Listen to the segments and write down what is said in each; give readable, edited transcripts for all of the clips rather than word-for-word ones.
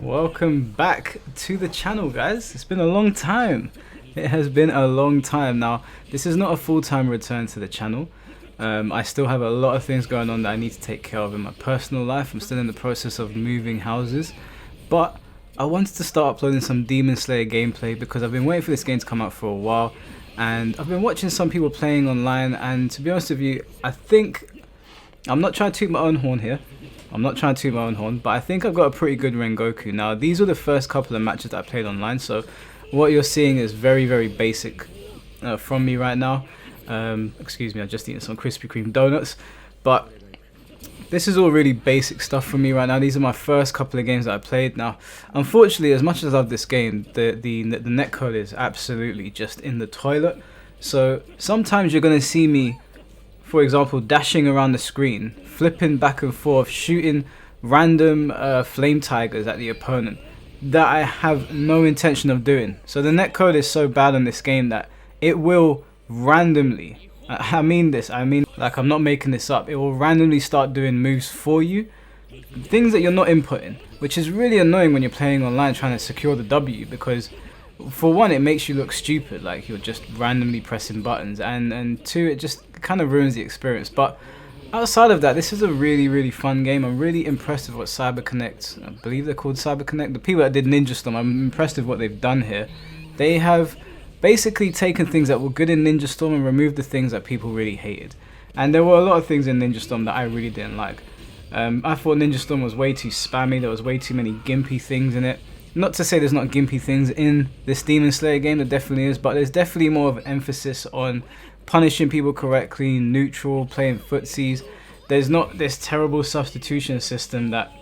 Welcome back to the channel, guys. It's been a long time. It has been a long time. Now, this is not a full-time return to the channel. I still have a lot of things going on that I need to take care of in my personal life. I'm still in the process of moving houses, but I wanted to start uploading some Demon Slayer gameplay because I've been waiting for this game to come out for a while, and I've been watching some people playing online, and to be honest with you, I think I'm not trying to toot my own horn here. But I think I've got a pretty good Rengoku. Now, these were the first couple of matches that I played online, so what you're seeing is very, very basic from me right now. Excuse me, I've just eaten some Krispy Kreme donuts, but this is all really basic stuff for me right now. These are my first couple of games that I played. Now, unfortunately, as much as I love this game, the netcode is absolutely just in the toilet. So sometimes you're going to see me, for example, dashing around the screen, flipping back and forth, shooting random flame tigers at the opponent that I have no intention of doing. So the netcode is so bad on this game that it will randomly, I mean like I'm not making this up, it will randomly start doing moves for you, things that you're not inputting, which is really annoying when you're playing online trying to secure the W, because for one, it makes you look stupid, like you're just randomly pressing buttons, and two, it just kind of ruins the experience. But outside of that, this is a really fun game. I'm really impressed with what CyberConnect, I believe they're called CyberConnect, the people that did Ninja Storm, I'm impressed with what they've done here. They have basically taken things that were good in Ninja Storm and removed the things that people really hated. And there were a lot of things in Ninja Storm that I really didn't like. I thought Ninja Storm was way too spammy, there was way too many gimpy things in it. Not to say there's not gimpy things in this Demon Slayer game, there definitely is, but there's definitely more of an emphasis on punishing people correctly, neutral, playing footsies. There's not this terrible substitution system that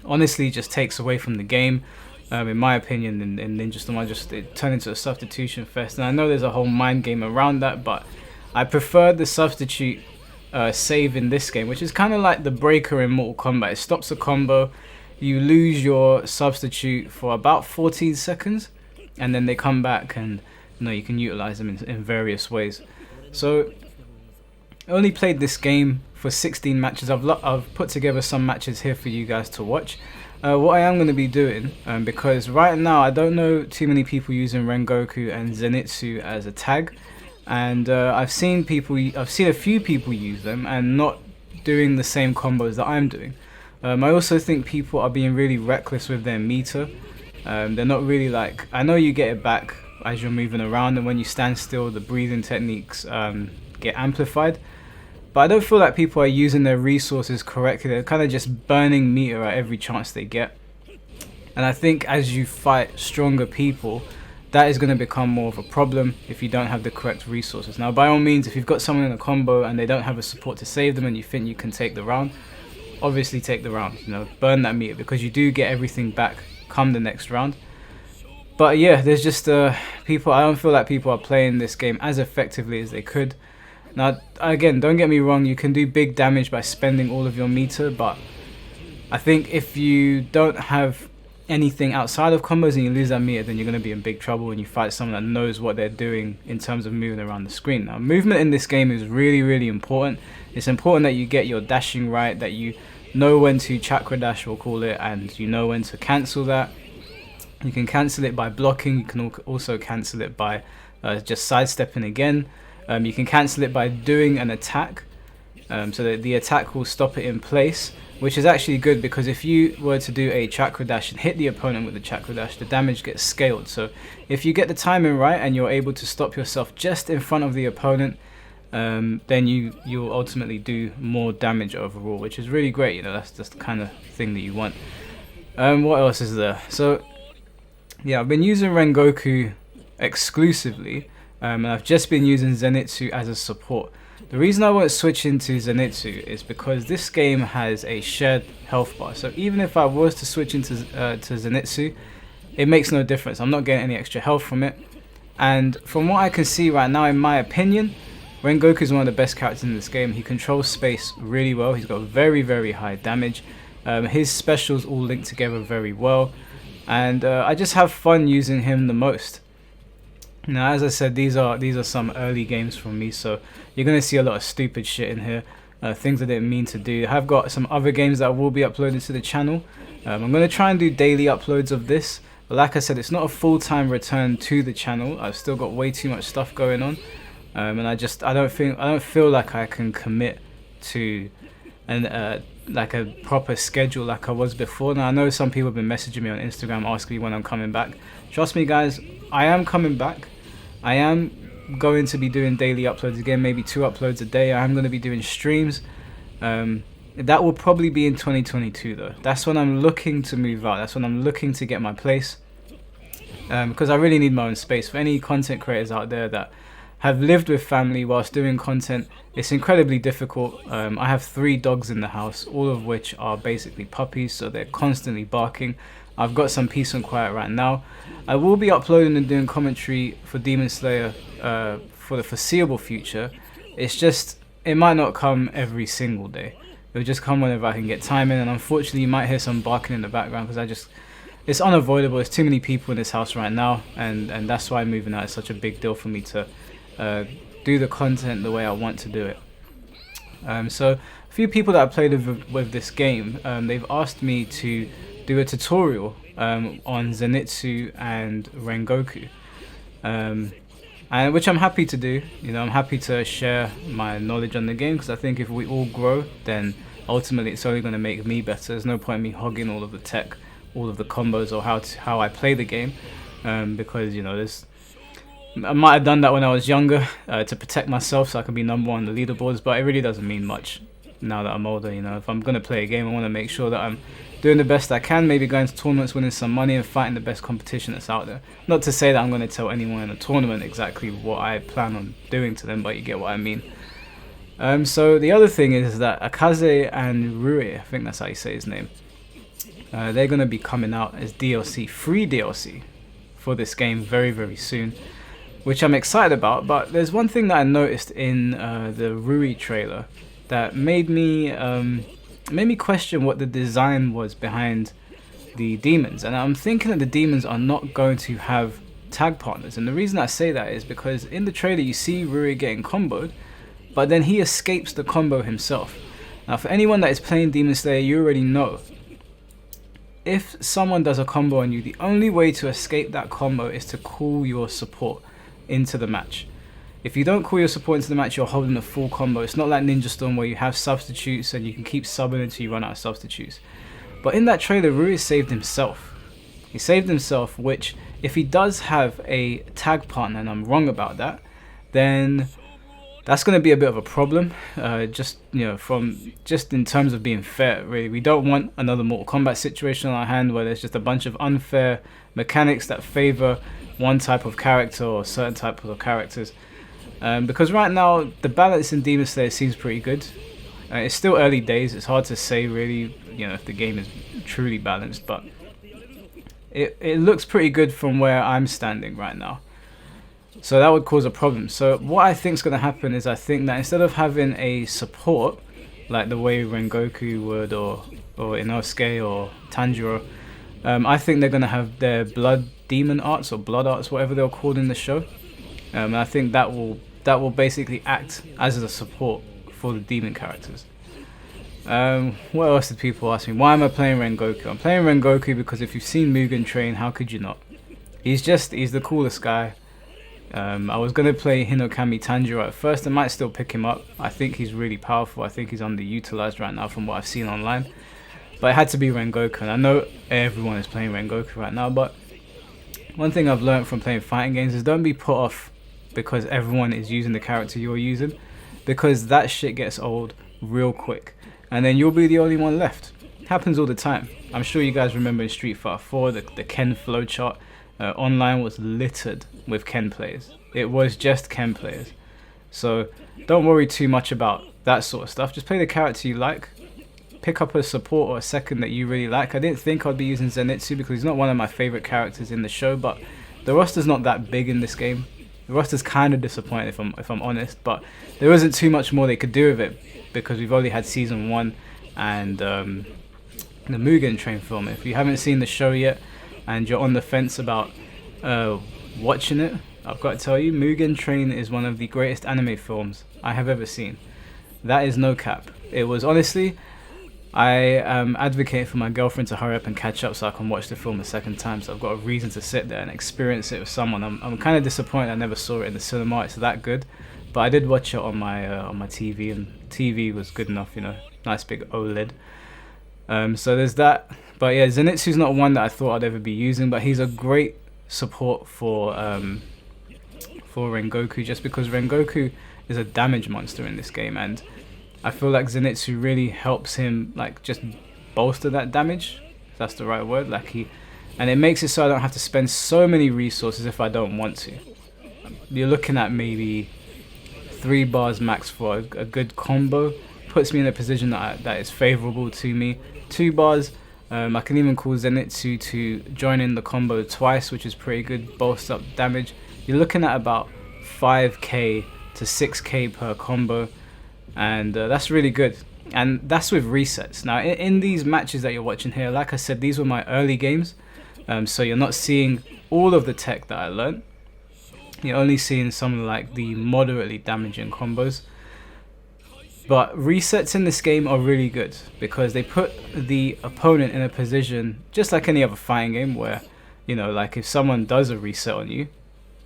honestly just takes away from the game. In my opinion, in Ninja Storm, it turned into a substitution fest, and I know there's a whole mind game around that, but I prefer the substitute save in this game, which is kind of like the breaker in Mortal Kombat. It stops a combo, you lose your substitute for about 14 seconds, and then they come back, and you can utilize them in various ways. So I only played this game for 16 matches. I've put together some matches here for you guys to watch. What I am going to be doing, because right now I don't know too many people using Rengoku and Zenitsu as a tag, and I've seen a few people use them and not doing the same combos that I'm doing. I also think people are being really reckless with their meter. They're not really like, I know you get it back as you're moving around, and when you stand still the breathing techniques get amplified, but I don't feel like people are using their resources correctly. They're kind of just burning meter at every chance they get, and I think as you fight stronger people, that is going to become more of a problem if you don't have the correct resources. Now, by all means, if you've got someone in a combo and they don't have a support to save them and you think you can take the round, obviously take the round, burn that meter, because you do get everything back come the next round. But yeah, there's just people, I don't feel like people are playing this game as effectively as they could. Now, again, don't get me wrong, you can do big damage by spending all of your meter, but I think if you don't have anything outside of combos and you lose that meter, then you're going to be in big trouble when you fight someone that knows what they're doing in terms of moving around the screen. Now, movement in this game is really important. It's important that you get your dashing right, that you know when to chakra dash, we'll call it, and you know when to cancel that. You can cancel it by blocking, you can also cancel it by just sidestepping again. You can cancel it by doing an attack, so that the attack will stop it in place, which is actually good, because if you were to do a chakra dash and hit the opponent with the chakra dash, the damage gets scaled. So if you get the timing right and you're able to stop yourself just in front of the opponent, then you'll ultimately do more damage overall, which is really great. That's just the kind of thing that you want. What else is there? So yeah, I've been using Rengoku exclusively, and I've just been using Zenitsu as a support. The reason I won't switch into Zenitsu is because this game has a shared health bar, so even if I was to switch into to Zenitsu, it makes no difference. I'm not getting any extra health from it, and from what I can see right now, in my opinion, Rengoku is one of the best characters in this game. He controls space really well, he's got very high damage, his specials all link together very well, and I just have fun using him the most. Now, as I said, these are some early games from me, so you're going to see a lot of stupid shit in here, things I didn't mean to do. I have got some other games that will be uploaded to the channel, I'm going to try and do daily uploads of this, but like I said, it's not a full-time return to the channel. I've still got way too much stuff going on, and I don't feel like I can commit to like a proper schedule like I was before. Now I know some people have been messaging me on Instagram asking me when I'm coming back. Trust me guys, I am coming back. I am going to be doing daily uploads again, maybe 2 uploads a day. I am going to be doing streams. That will probably be in 2022 though. That's when I'm looking to move out. That's when I'm looking to get my place, because I really need my own space. For any content creators out there that have lived with family whilst doing content, it's incredibly difficult. I have 3 dogs in the house, all of which are basically puppies, so they're constantly barking. I've got some peace and quiet right now. I will be uploading and doing commentary for Demon Slayer for the foreseeable future. It's just, it might not come every single day. It'll just come whenever I can get time in, and unfortunately you might hear some barking in the background because it's unavoidable. There's too many people in this house right now, and that's why moving out is such a big deal for me to do the content the way I want to do it. So a few people that I played with this game, they've asked me to do a tutorial on Zenitsu and Rengoku, and which I'm happy to do. You know, I'm happy to share my knowledge on the game, because I think if we all grow, then ultimately it's only going to make me better. There's no point in me hogging all of the tech, all of the combos, or how I play the game, because, you know, I might have done that when I was younger to protect myself so I can be number 1 on the leaderboards, but it really doesn't mean much now that I'm older. You know, if I'm going to play a game, I want to make sure that I'm doing the best I can, maybe going to tournaments, winning some money, and fighting the best competition that's out there. Not to say that I'm going to tell anyone in a tournament exactly what I plan on doing to them, but you get what I mean. So the other thing is that Akaze and Rui, I think that's how you say his name, they're going to be coming out as DLC, free DLC for this game very, very soon, which I'm excited about. But there's one thing that I noticed in the Rui trailer that made me question what the design was behind the demons. And I'm thinking that the demons are not going to have tag partners. And the reason I say that is because in the trailer you see Rui getting comboed, but then he escapes the combo himself. Now for anyone that is playing Demon Slayer, you already know, if someone does a combo on you, the only way to escape that combo is to call your support into the match. If you don't call your support into the match, you're holding a full combo. It's not like Ninja Storm where you have substitutes and you can keep subbing until you run out of substitutes. But in that trailer, Rui saved himself. He saved himself, which if he does have a tag partner, and I'm wrong about that, then that's going to be a bit of a problem. Just in terms of being fair, really, we don't want another Mortal Kombat situation on our hand where there's just a bunch of unfair mechanics that favor one type of character or certain type of characters. Because right now the balance in Demon Slayer seems pretty good. It's still early days. It's hard to say really, you know, if the game is truly balanced, but it looks pretty good from where I'm standing right now. So that would cause a problem. So what I think is going to happen is I think that instead of having a support like the way Rengoku would, or Inosuke or Tanjiro, I think they're going to have their blood demon arts or blood arts, whatever they're called in the show. And I think that will basically act as a support for the demon characters. What else did people ask me? Why am I playing Rengoku? I'm playing Rengoku because if you've seen Mugen train, how could you not? He's the coolest guy. I was going to play Hinokami Tanjiro at first. I might still pick him up. I think he's really powerful. I think he's underutilized right now from what I've seen online. But it had to be Rengoku, and I know everyone is playing Rengoku right now, but one thing I've learned from playing fighting games is don't be put off because everyone is using the character you're using, because that shit gets old real quick, and then you'll be the only one left. It happens all the time. I'm sure you guys remember in Street Fighter 4, the Ken flowchart. Online was littered with Ken players. It was just Ken players. So don't worry too much about that sort of stuff. Just play the character you like. Pick up a support or a second that you really like. I didn't think I'd be using Zenitsu because he's not one of my favorite characters in the show, but the roster's not that big in this game. The roster's kind of disappointing if I'm honest, but there isn't too much more they could do with it because we've only had season 1 and the Mugen Train film. If you haven't seen the show yet and you're on the fence about watching it, I've got to tell you, Mugen Train is one of the greatest anime films I have ever seen. That is no cap. It was honestly, I advocate for my girlfriend to hurry up and catch up so I can watch the film a second time. So I've got a reason to sit there and experience it with someone. I'm kind of disappointed I never saw it in the cinema. It's that good, but I did watch it on my TV, and TV was good enough. You know, nice big OLED. So there's that. But yeah, Zenitsu's not one that I thought I'd ever be using, but he's a great support for Rengoku, just because Rengoku is a damage monster in this game, and I feel like Zenitsu really helps him like just bolster that damage, if that's the right word. Like and it makes it so I don't have to spend so many resources if I don't want to. You're looking at maybe 3 bars max for a good combo. Puts me in a position that is favorable to me. 2 bars, I can even call Zenitsu to join in the combo twice, which is pretty good, bolster up damage. You're looking at about 5k to 6k per combo, and that's really good. And that's with resets. Now in these matches that you're watching here, like I said, these were my early games, so you're not seeing all of the tech that I learned. You're only seeing some of like the moderately damaging combos. But resets in this game are really good because they put the opponent in a position just like any other fighting game where, you know, like if someone does a reset on you,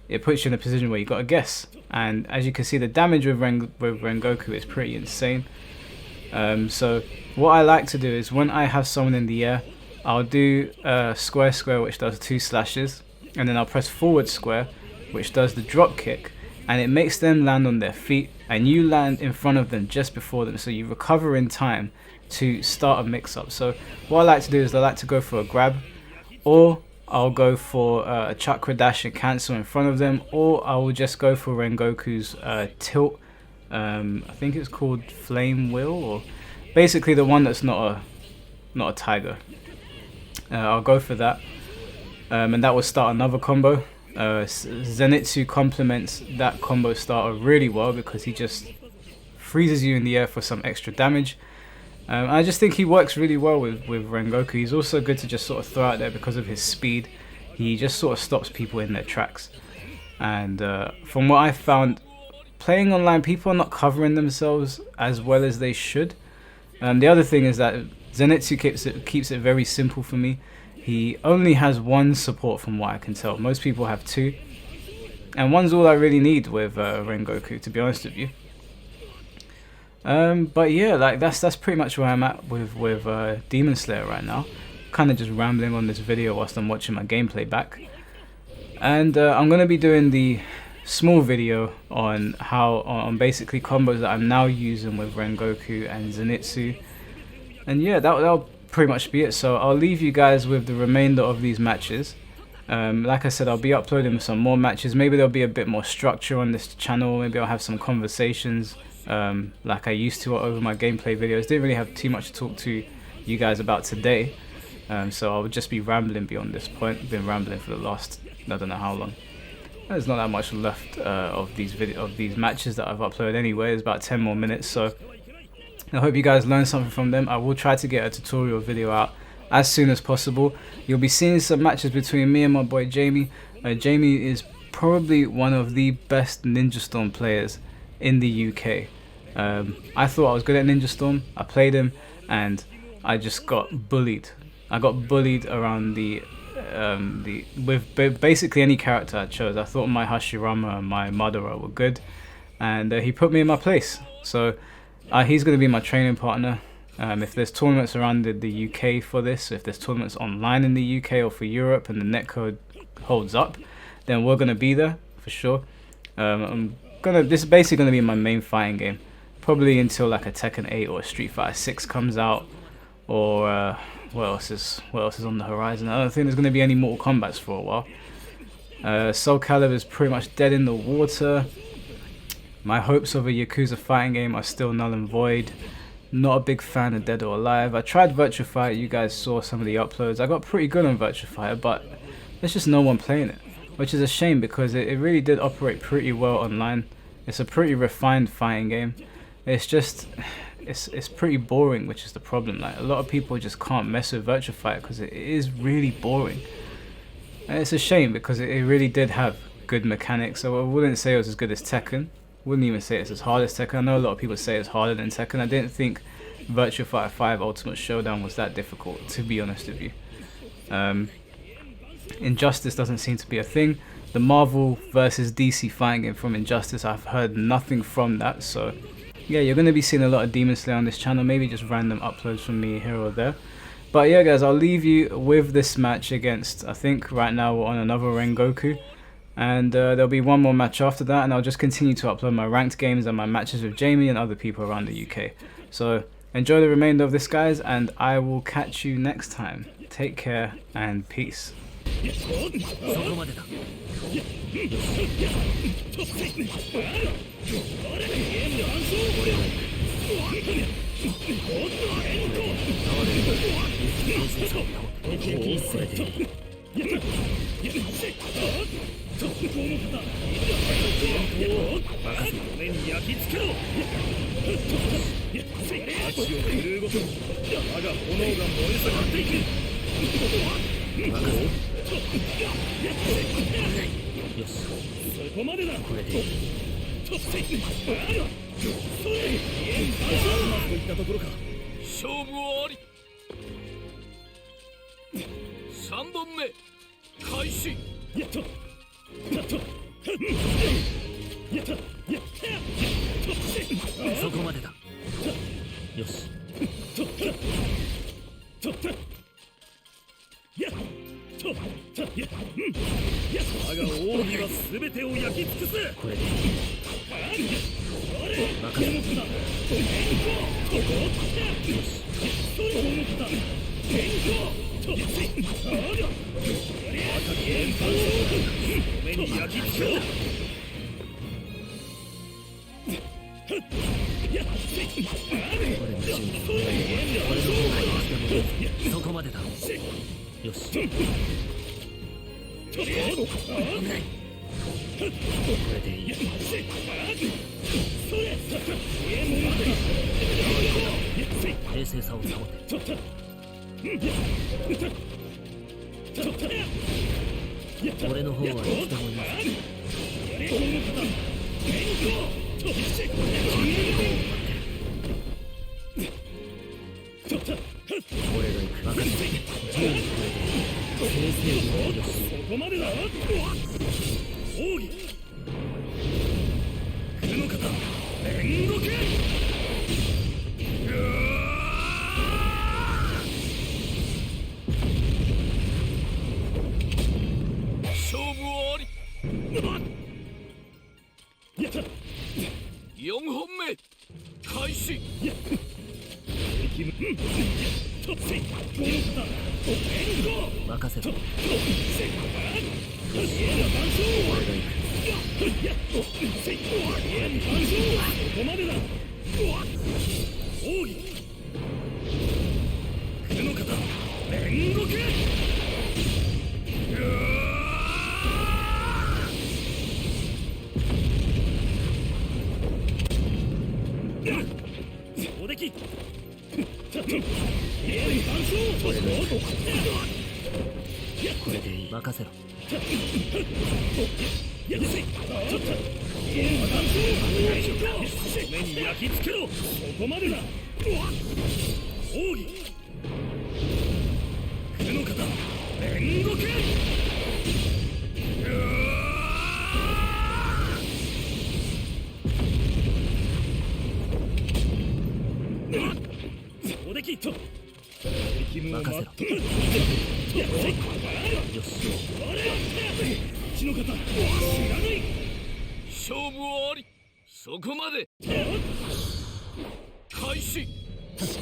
it puts you in a position where you got to guess. And as you can see, the damage with Rengoku is pretty insane. So what I like to do is when I have someone in the air, I'll do square square, which does 2 slashes, and then I'll press forward square, which does the drop kick, and it makes them land on their feet, and you land in front of them just before them, so you recover in time to start a mix-up. So what I like to do is I like to go for a grab, or I'll go for a chakra dash and cancel in front of them, or I will just go for Rengoku's tilt. I think it's called Flame Will, or basically the one that's not a tiger. I'll go for that, and that will start another combo. Zenitsu complements that combo starter really well because he just freezes you in the air for some extra damage. I just think he works really well with Rengoku. He's also good to just sort of throw out there because of his speed. He just sort of stops people in their tracks. And from what I found, playing online, people are not covering themselves as well as they should. The other thing is that Zenitsu keeps it very simple for me. He only has 1 support from what I can tell. Most people have 2. And 1's all I really need with Rengoku, to be honest with you. But yeah, like that's pretty much where I'm at with Demon Slayer right now. Kind of just rambling on this video whilst I'm watching my gameplay back. And I'm going to be doing the small video on on basically combos that I'm now using with Rengoku and Zenitsu. And yeah, that'll pretty much be it. So I'll leave you guys with the remainder of these matches. Like I said, I'll be uploading some more matches. Maybe there'll be a bit more structure on this channel. Maybe I'll have some conversations like I used to over my gameplay videos. Didn't really have too much to talk to you guys about today, so I'll just be rambling beyond this point. I've been rambling for the last I don't know how long. There's not that much left of these matches that I've uploaded anyway. It's about 10 more minutes, so I hope you guys learned something from them. I will try to get a tutorial video out as soon as possible. You'll be seeing some matches between me and my boy Jamie. Jamie is probably one of the best Ninja Storm players in the UK. I thought I was good at Ninja Storm. I played him and I just got bullied. I got bullied around with basically any character I chose. I thought my Hashirama and my Madara were good, and he put me in my place. So he's going to be my training partner. If there's tournaments around the UK for this, if there's tournaments online in the UK or for Europe and the netcode holds up, then we're going to be there for sure. This is basically going to be my main fighting game, probably until like a Tekken 8 or a Street Fighter 6 comes out, or what else is on the horizon. I don't think there's going to be any Mortal Kombats for a while. Soul Calibur is pretty much dead in the water. My hopes of a Yakuza fighting game are still null and void. Not a big fan of Dead or Alive. I tried Virtua Fighter. You guys saw some of the uploads. I got pretty good on Virtua Fighter, but there's just no one playing it, which is a shame because it really did operate pretty well online. It's a pretty refined fighting game. It's just it's pretty boring, which is the problem. Like, a lot of people just can't mess with Virtua Fighter because it is really boring. And it's a shame because it really did have good mechanics. So I wouldn't say it was as good as Tekken. Wouldn't even say it's as hard as Tekken. I know a lot of people say it's harder than Tekken. I didn't think Virtua Fighter 5 Ultimate Showdown was that difficult, to be honest with you. Injustice doesn't seem to be a thing. The Marvel versus DC fighting game from Injustice, I've heard nothing from that, so yeah, you're going to be seeing a lot of Demon Slayer on this channel, maybe just random uploads from me here or there. But yeah guys, I'll leave you with this match against, I think right now we're on another Rengoku, and there'll be one more match after that, and I'll just continue to upload my ranked games and my matches with Jamie and other people around the UK. So enjoy the remainder of this guys, and I will catch you next time. Take care and peace. そこまでだ。よし、そこまでだ。これでいい。勝負あり。3本目開始。やったやったやったやったそこまでだ。よし。やっとやっ我が奥義は全てを焼き尽くす。これでいい。任せろ。目に焼き付けろ。そこまでだ。よし。これでいい。冷静さを保て。俺の方はいつでもいい。俺が行く。任せて。10に超えて先生によし。そこまでだ。奥義来るのか。煉獄。勝負あり。やった。4本目開始。任せろ。ここまでだ。奥義来るのか。煉獄。上出来。これでいい。任せろ。目に焼き付けろ。そこまでだ。奥義来るのか。煉獄。上出来。任せろ。よし。血の方知らない。勝負あり。そこまで開始。そこ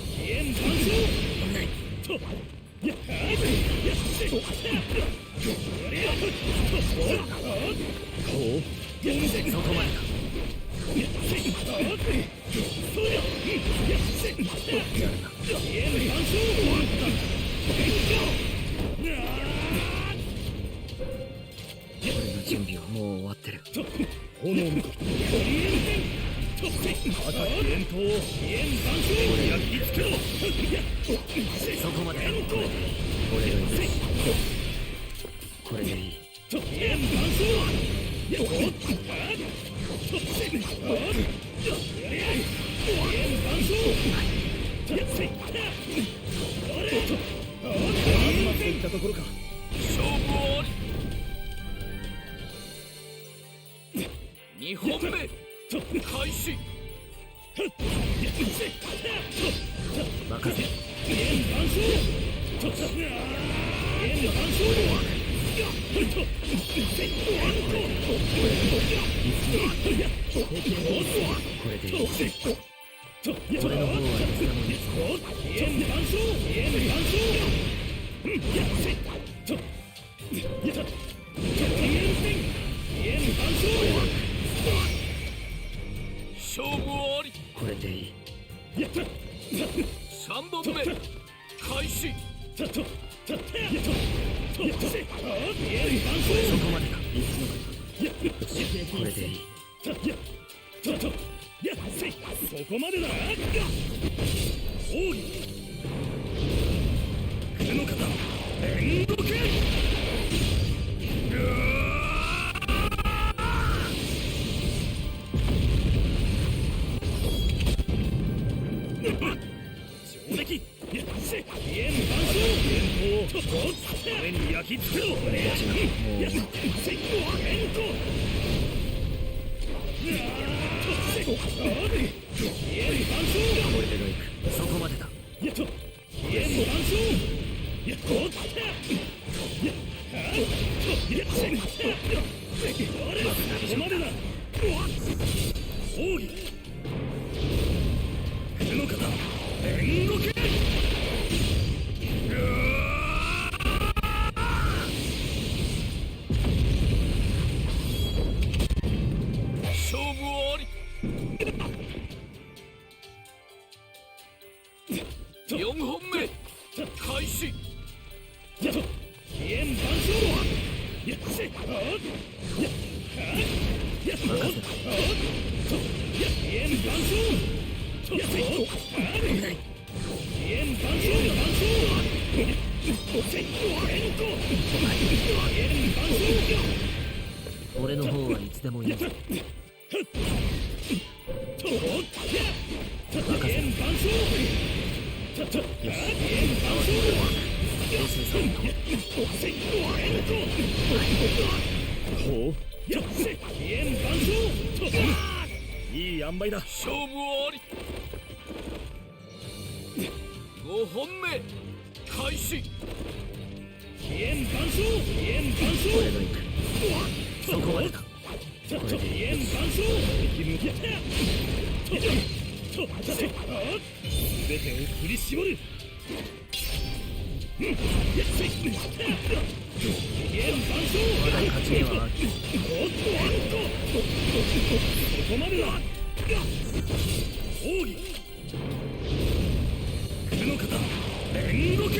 までだ。俺の準備はもう終わってる。炎の赤き炎刀を焼き付けろ。そこまで。俺がいい。これでいい。っていったところか。勝負あり。2本目開始。任せ。これでいい。俺の方はいつでもいいぞ。勝負あり。これでいい。3本目開始。そこまでだ。これでいい。そこまでだ。奥義手の方連動拳。上出来。上に焼き付けろ。もうこれでどいく。そこまでだ。奥義手の方連動拳。勝負あり。4本目開始。俺の方はいつでもいいぞ。いい塩梅だ。勝負あり。5本目開始。俺のいく。そこまでだ。これでいい。全てを振り絞る。まだ勝ち目はある。そこまでだ。奥義手の方連動拳。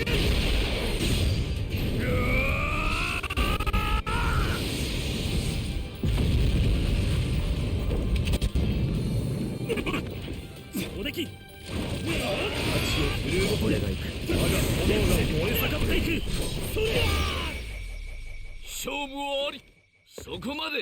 上出来。俺が行く。我が炎が燃え盛っていく。そりゃ勝負あり。そこまで。